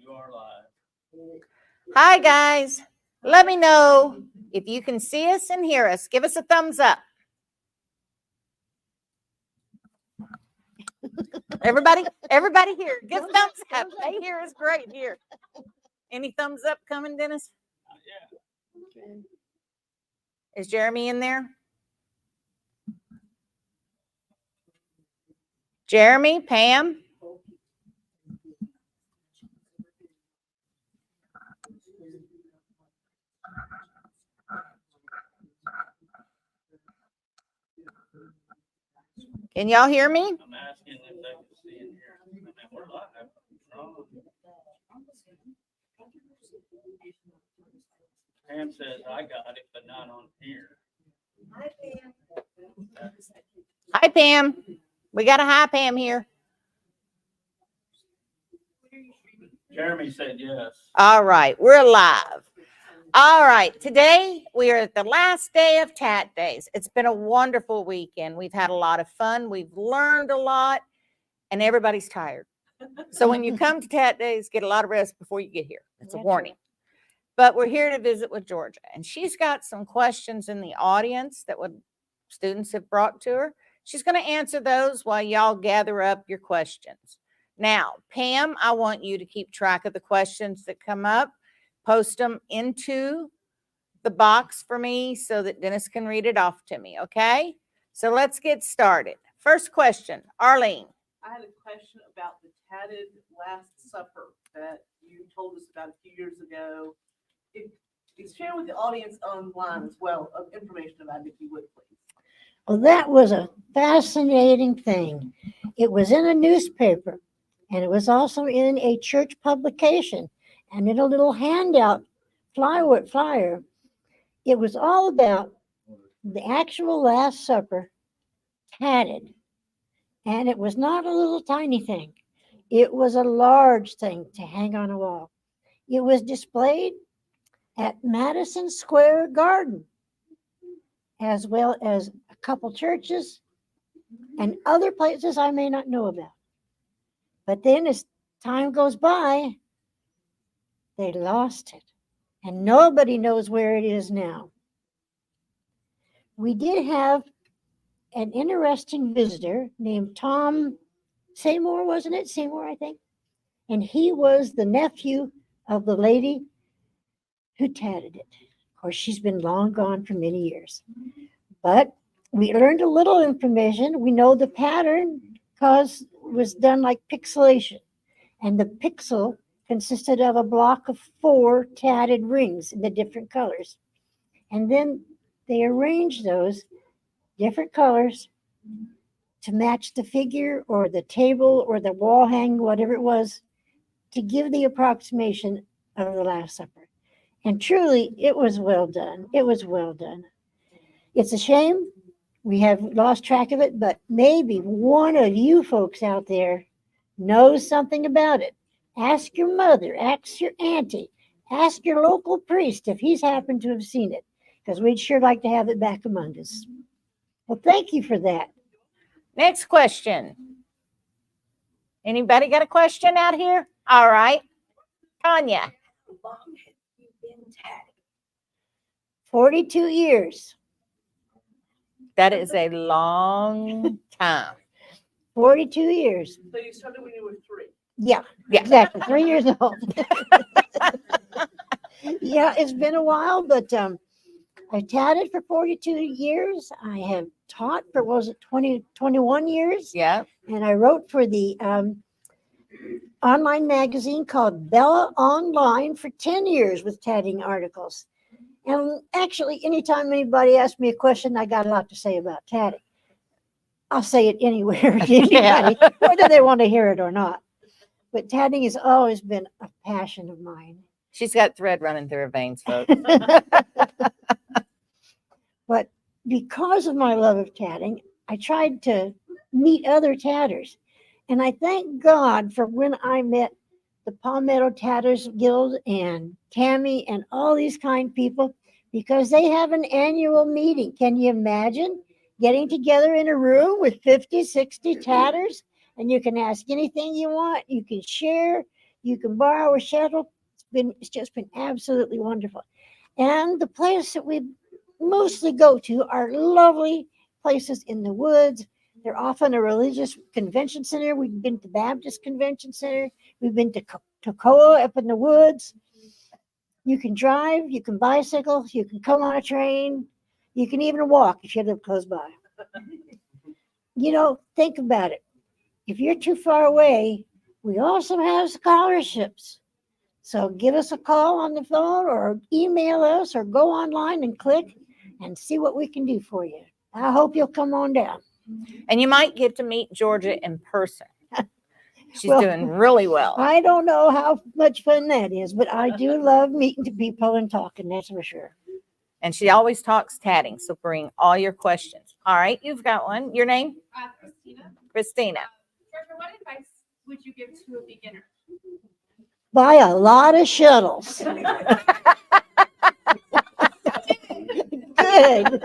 You are live. Hi, guys. Let me know if you can see us and hear us. Give us a thumbs up. Everybody here, give thumbs up. They hear us great here. Any thumbs up coming, Dennis? Yeah. Is Jeremy in there? Jeremy, Pam? Can y'all hear me? I'm asking if they can see and hear. I mean, we're live. Pam says I got it, but not on here. Hi, Pam. We got a hi, Pam here. Jeremy said yes. All right, we're live. All right, today we are at the last day of Tat Days. It's been a wonderful weekend. We've had a lot of fun. We've learned a lot, and everybody's tired. So when you come to Tat Days, get a lot of rest before you get here. It's a warning. But we're here to visit with Georgia, and she's got some questions in the audience that students have brought to her. She's going to answer those while y'all gather up your questions. Now, Pam, I want you to keep track of the questions that come up. Post them into the box for me so that Dennis can read it off to me, okay? So let's get started. First question, Arlene. I had a question about the Tatted Last Supper that you told us about a few years ago. Share with the audience online as well of information about it, if you would, please. Well, that was a fascinating thing. It was in a newspaper, and it was also in a church publication, and in a little handout flyer. It was all about the actual Last Supper, tatted. And it was not a little tiny thing. It was a large thing to hang on a wall. It was displayed at Madison Square Garden, as well as a couple churches and other places I may not know about. But then as time goes by, they lost it. And nobody knows where it is now. We did have an interesting visitor named Tom Seymour, wasn't it? Seymour, I think. And he was the nephew of the lady who tatted it. Of course, she's been long gone for many years. But we learned a little information. We know the pattern because it was done like pixelation. And the pixel consisted of a block of 4 tatted rings in the different colors. And then they arranged those different colors to match the figure or the table or the wall hang, whatever it was, to give the approximation of the Last Supper. And truly, it was well done. It was well done. It's a shame we have lost track of it, but maybe one of you folks out there knows something about it. Ask your mother, ask your auntie, ask your local priest if he's happened to have seen it, because we'd sure like to have it back among us. Well, thank you for that. Next question. Anybody got a question out here? All right. Tanya. How long have you been tatted? 42 years. That is a long time. 42 years. So you started when you were 3. Yeah, exactly. 3 years old. Yeah, it's been a while, but I tatted for 42 years. I have taught for, 21 years? Yeah. And I wrote for the online magazine called Bella Online for 10 years with tatting articles. And actually, anytime anybody asks me a question, I got a lot to say about tatting. I'll say it anywhere to anybody, whether they want to hear it or not. But tatting has always been a passion of mine. She's got thread running through her veins, folks. But because of my love of tatting, I tried to meet other tatters. And I thank God for when I met the Palmetto Tatters Guild and Tammy and all these kind people, because they have an annual meeting. Can you imagine getting together in a room with 50, 60 tatters? And you can ask anything you want. You can share. You can borrow a shuttle. It's just been absolutely wonderful. And the place that we mostly go to are lovely places in the woods. They're often a religious convention center. We've been to Baptist Convention Center. We've been to Toccoa up in the woods. You can drive, you can bicycle, you can come on a train, you can even walk if you live close by. Think about it. If you're too far away, we also have scholarships. So give us a call on the phone or email us or go online and click and see what we can do for you. I hope you'll come on down. And you might get to meet Georgia in person. She's Well, doing really well. I don't know how much fun that is, but I do love meeting people and talking, that's for sure. And she always talks tatting. So bring all your questions. All right, you've got one. Your name? Christina. Christina. Georgia, what advice would you give to a beginner? Buy a lot of shuttles. Good.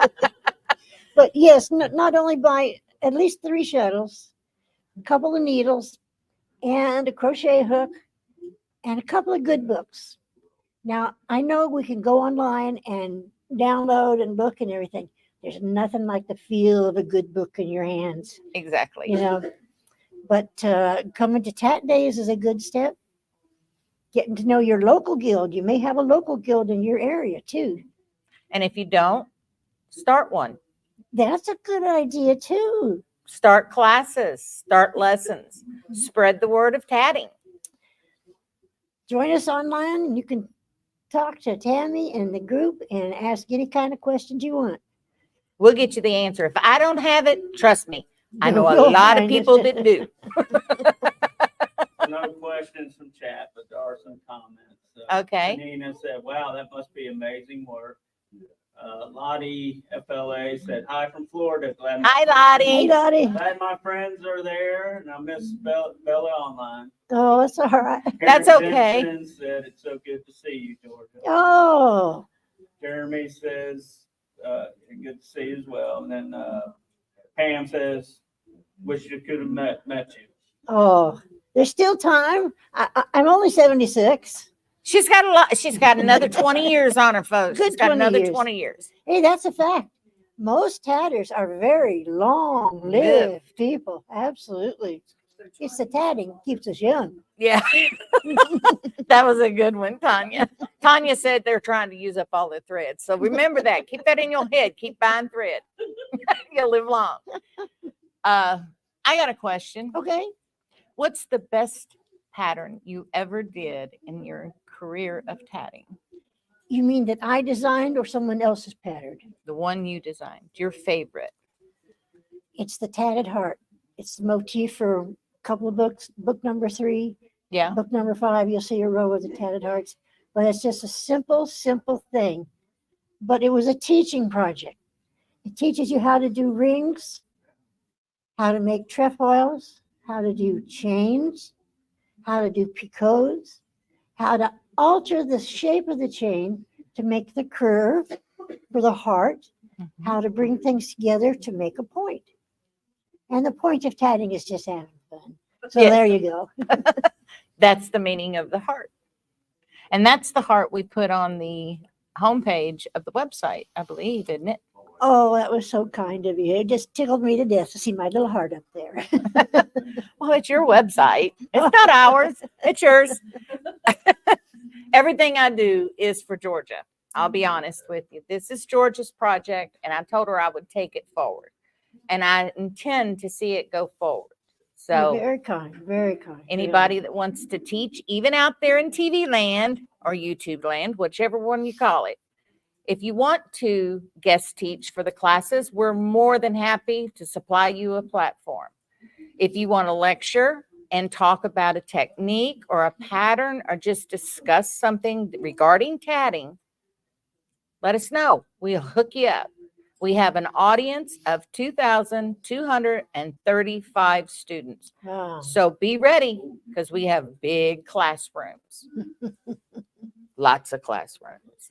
But yes, not only buy at least 3 shuttles, a couple of needles, and a crochet hook, and a couple of good books. Now, I know we can go online and download and book and everything. There's nothing like the feel of a good book in your hands, Exactly. But coming to Tat Days is a good step. Getting to know your local guild. You may have a local guild in your area too. And if you don't, start one. That's a good idea too. Start classes, start lessons, spread the word of tatting. Join us online and you can talk to Tammy and the group and ask any kind of questions you want. We'll get you the answer. If I don't have it, trust me, I know a We'll lot of find it. people that do. No questions from chat, but there are some comments. Okay. Nina said, wow, that must be amazing work. Lottie FLA said, hi from Florida. Hi, Hey, Lottie. Dottie. Glad my friends are there, and I miss Bella online. Oh, that's all right. That's Karen okay. Jensen said, it's so good to see you, Georgia. Oh, Jeremy says, good to see you as well. And then Pam says, wish you could have met you. oh, there's still time. I'm only 76. She's got a lot. She's got another 20 years on her, folks. Good She's got 20 another years. 20 years. Hey, that's a fact. Most tatters are very long-lived people. Absolutely. It's the tatting keeps us young. Yeah. That was a good one, Tanya. Tanya said they're trying to use up all the thread. So remember that. Keep that in your head. Keep buying thread. You'll live long. I got a question. Okay. What's the best pattern you ever did in your career of tatting? You mean that I designed or someone else has patterned? The one you designed, your favorite. It's the tatted heart. It's the motif for a couple of books. Book number 3, Yeah. book number 5, you'll see a row of the tatted hearts. But it's just a simple thing. But it was a teaching project. It teaches you how to do rings, how to make trefoils, how to do chains, how to do picots, how to alter the shape of the chain to make the curve for the heart, how to bring things together to make a point. And the point of tatting is just having fun. So Yes. there you go. That's the meaning of the heart. And that's the heart we put on the homepage of the website, I believe, isn't it? Oh, that was so kind of you. It just tickled me to death to see my little heart up there. Well, it's your website. It's not ours. It's yours. Everything I do is for Georgia. I'll be honest with you. This is Georgia's project, and I told her I would take it forward. And I intend to see it go forward. You're So very kind, very kind. anybody that wants to teach, even out there in TV land or YouTube land, whichever one you call it, if you want to guest teach for the classes, we're more than happy to supply you a platform. If you want to lecture and talk about a technique or a pattern or just discuss something regarding tatting, let us know. We'll hook you up. We have an audience of 2,235 students. Wow. So be ready because we have big classrooms. Lots of classrooms.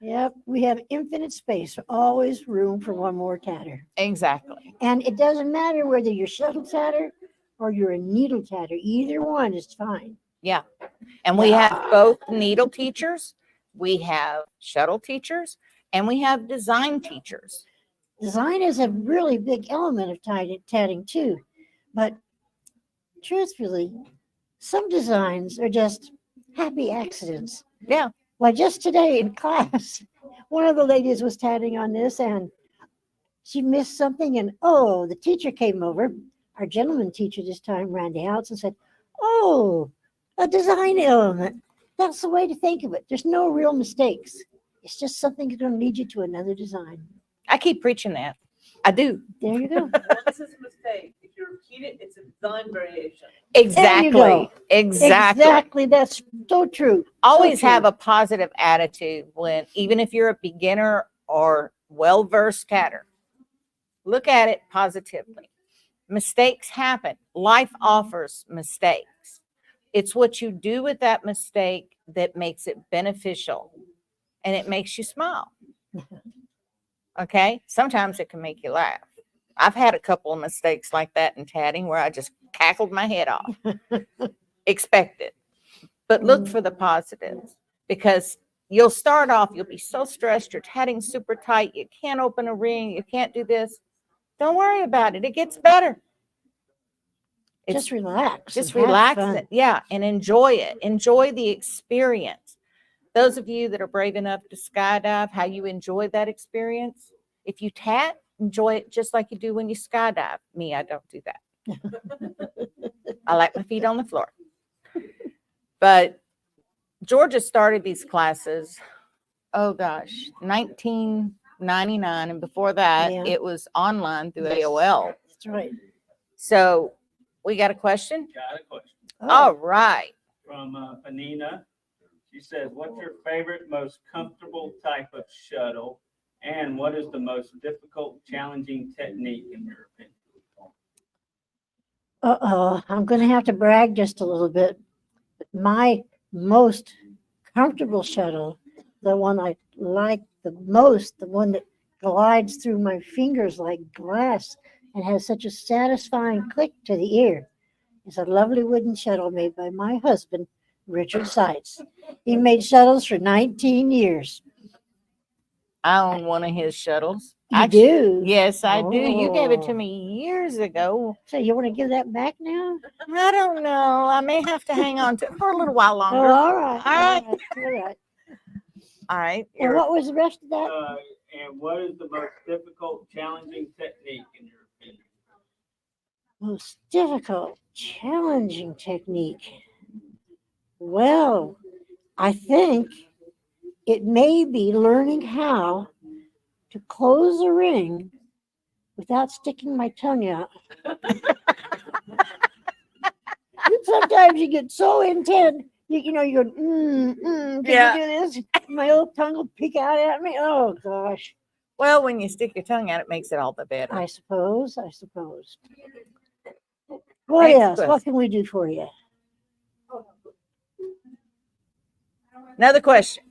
Yep, we have infinite space, always room for one more tatter. Exactly. And it doesn't matter whether you're shuttle tatter or you're a needle tatter, either one is fine. Yeah. And we have both needle teachers, we have shuttle teachers, and we have design teachers. Design is a really big element of tatting too, but truthfully, some designs are just happy accidents. Yeah. Well, just today in class, one of the ladies was tatting on this and she missed something, and oh, the teacher came over. Our gentleman teacher this time ran the house and said, "Oh, a design element. That's the way to think of it. There's no real mistakes. It's just something that's going to lead you to another design." I keep preaching that. I do. There you go. Once it's a mistake, if you repeat it, it's a design variation. Exactly. go. Exactly. Exactly. That's so true. Always true. have a positive attitude when, even if you're a beginner or well-versed tatter, look at it positively. Mistakes happen. Life offers mistakes. It's what you do with that mistake that makes it beneficial, and it makes you smile. Okay? Sometimes it can make you laugh. I've had a couple of mistakes like that in tatting where I just cackled my head off. Expected. But look for the positives, because you'll start off, you'll be so stressed, you're tatting super tight, you can't open a ring, you can't do this. Don't worry about it. It gets better. Just relax. Just and have relax fun. it. Yeah. And enjoy it. Enjoy the experience. Those of you that are brave enough to skydive, how you enjoy that experience. If you tat, enjoy it just like you do when you skydive. Me, I don't do that. I like my feet on the floor. But Georgia started these classes, oh gosh, 1999. And before that, Yeah. it was online through AOL. That's right. So we got a question? Got a question All right. from Panina. She says, what's your favorite, most comfortable type of shuttle? And what is the most difficult, challenging technique in your opinion? I'm going to have to brag just a little bit. My most comfortable shuttle, the one I like the most, the one that glides through my fingers like glass and has such a satisfying click to the ear, is a lovely wooden shuttle made by my husband, Richard Seitz. He made shuttles for 19 years. I own one of his shuttles. You do? Yes, I do. You gave it to Oh. me years ago. So you want to give that back now? I don't know. I may have to hang on to it for a little while Oh, longer. all right. All right. All right. All right. And what was the rest of that? And what is the most difficult, challenging technique in your opinion? Most difficult, challenging technique. Well, I think it may be learning how to close a ring without sticking my tongue out. Sometimes you get so intent, you go, can Yeah. you do this? My old tongue will peek out at me. Oh, gosh. Well, when you stick your tongue out, it makes it all the better. I suppose. What Next else? What question. can we do for you? Another question.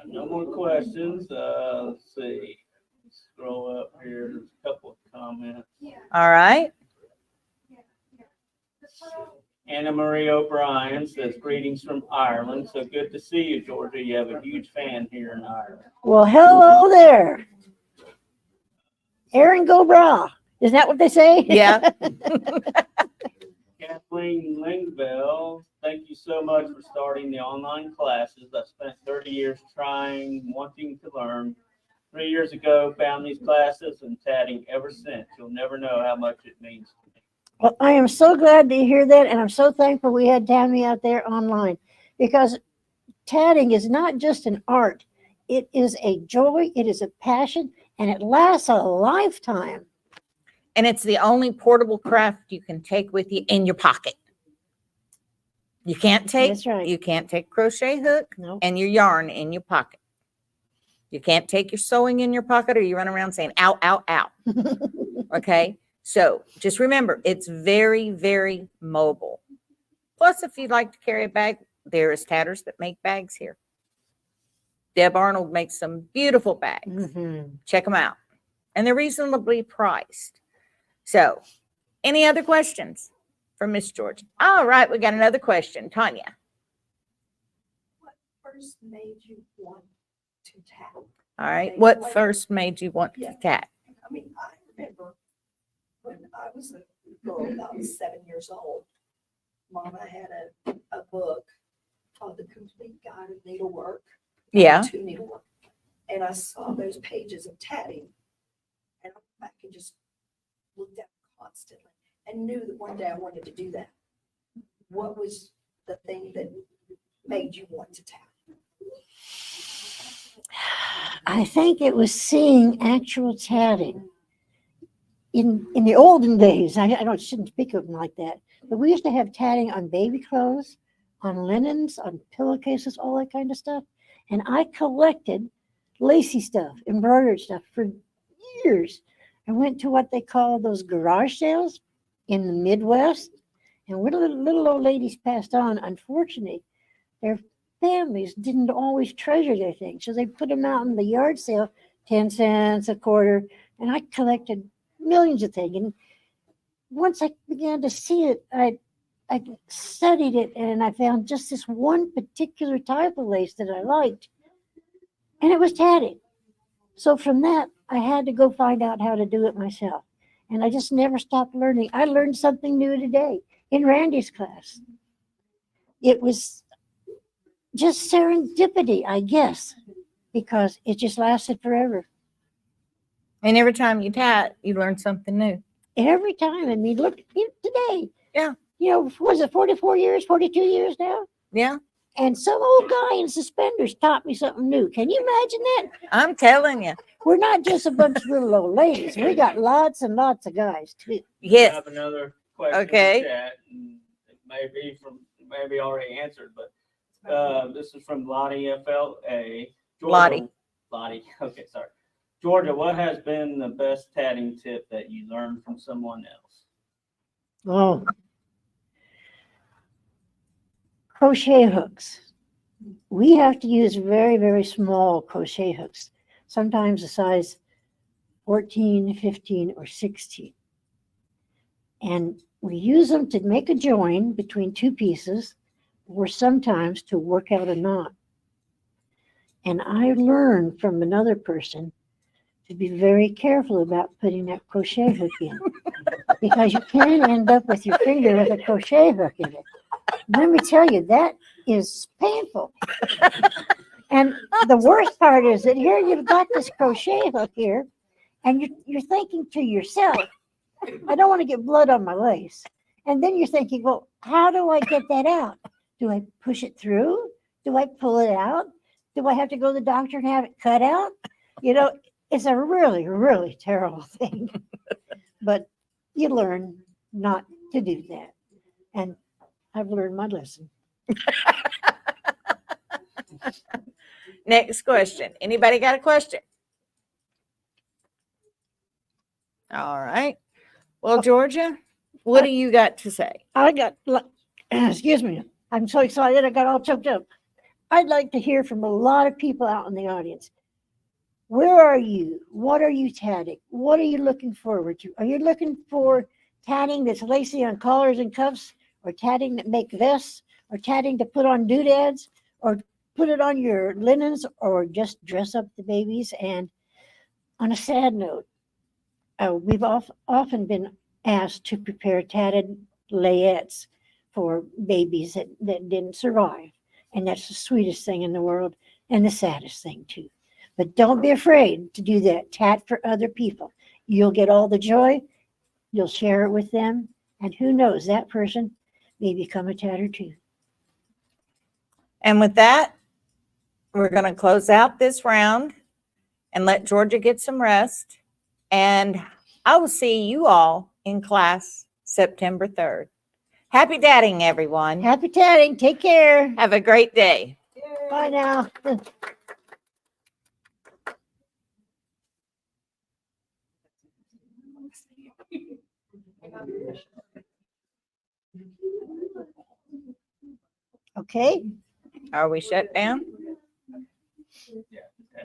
No more questions. Let's see. Scroll up here. There's a couple of comments. All right. Anna Marie O'Brien says, greetings from Ireland. So good to see you, Georgia. You have a huge fan here in Ireland. Well, hello there. Aaron go bra. Isn't that what they say? Yeah. Kathleen Lingbell, thank you so much for starting the online classes. I spent 30 years trying, wanting to learn. 3 years ago, found these classes and tatting ever since. You'll never know how much it means to me. Well, I am so glad to hear that, and I'm so thankful we had Tammy out there online, because tatting is not just an art. It is a joy, it is a passion, and it lasts a lifetime. And it's the only portable craft you can take with you in your pocket. You can't take, That's right. you can't take crochet hook No. and your yarn in your pocket. You can't take your sewing in your pocket, or you run around saying, ow, ow, ow. Okay. So just remember, it's very, very mobile. Plus, if you'd like to carry a bag, there is tatters that make bags here. Deb Arnold makes some beautiful bags. Mhm. Check them out. And they're reasonably priced. So, any other questions for Miss Georgia. All right, we got another question. Tanya. First made you want to tat? All right. What first made you want to tat? I mean, I remember when I was a girl, about 7 years old, Mama had a book called The Complete Guide of Needlework. Yeah. To needlework. And I saw those pages of tatting, and I went back and just looked at them constantly and knew that one day I wanted to do that. What was the thing that made you want to tat? I think it was seeing actual tatting. In the olden days, shouldn't speak of them like that, but we used to have tatting on baby clothes, on linens, on pillowcases, all that kind of stuff. And I collected lacy stuff, embroidered stuff for years. I went to what they call those garage sales in the Midwest, and when little old ladies passed on, unfortunately, their families didn't always treasure their things, so they put them out in the yard sale, 10 cents a quarter, and I collected millions of things. And once I began to see it, I studied it, and I found just this one particular type of lace that I liked, and it was tatted. So from that, I had to go find out how to do it myself, and I just never stopped learning. I learned something new today in Randy's class. It was just serendipity, I guess, because it just lasted forever. And every time you tat, you learn something new. Every time. I mean, look today. Yeah. You know, was it 44 years, 42 years now? Yeah. And some old guy in suspenders taught me something new. Can you imagine that? I'm telling you. We're not just a bunch of little old ladies. We got lots and lots of guys too. We Yes. have another question Okay. in the chat, and it may be already answered, but this is from Lottie FLA. Georgia, Lottie. Okay, sorry. Georgia, what has been the best tatting tip that you learned from someone else? Oh. Crochet hooks. We have to use very, very small crochet hooks, sometimes a size 14, 15, or 16. And we use them to make a join between two pieces, or sometimes to work out a knot. And I learned from another person to be very careful about putting that crochet hook in, because you can end up with your finger with a crochet hook in it. Let me tell you, that is painful. And the worst part is that here you've got this crochet hook here, and you're thinking to yourself, I don't want to get blood on my lace. And then you're thinking, well, how do I get that out? Do I push it through? Do I pull it out? Do I have to go to the doctor and have it cut out? You know, it's a really, really terrible thing. But you learn not to do that. And I've learned my lesson. Next question. Anybody got a question? All right. Well, Georgia, what do you got to say? I got, excuse me, I'm so excited I got all choked up. I'd like to hear from a lot of people out in the audience. Where are you? What are you tatting? What are you looking forward to? Are you looking for tatting that's lacy on collars and cuffs, or tatting that make vests, or tatting to put on doodads, or put it on your linens, or just dress up the babies? And on a sad note, we've often been asked to prepare tatted layettes for babies that didn't survive. And that's the sweetest thing in the world, and the saddest thing too. But don't be afraid to do that. Tat for other people. You'll get all the joy. You'll share it with them. And who knows, that person may become a tatter too. And with that, we're going to close out this round and let Georgia get some rest. And I will see you all in class September 3rd. Happy tatting, everyone. Happy tatting. Take care. Have a great day. Bye now. Okay. Are we shut down? Yeah.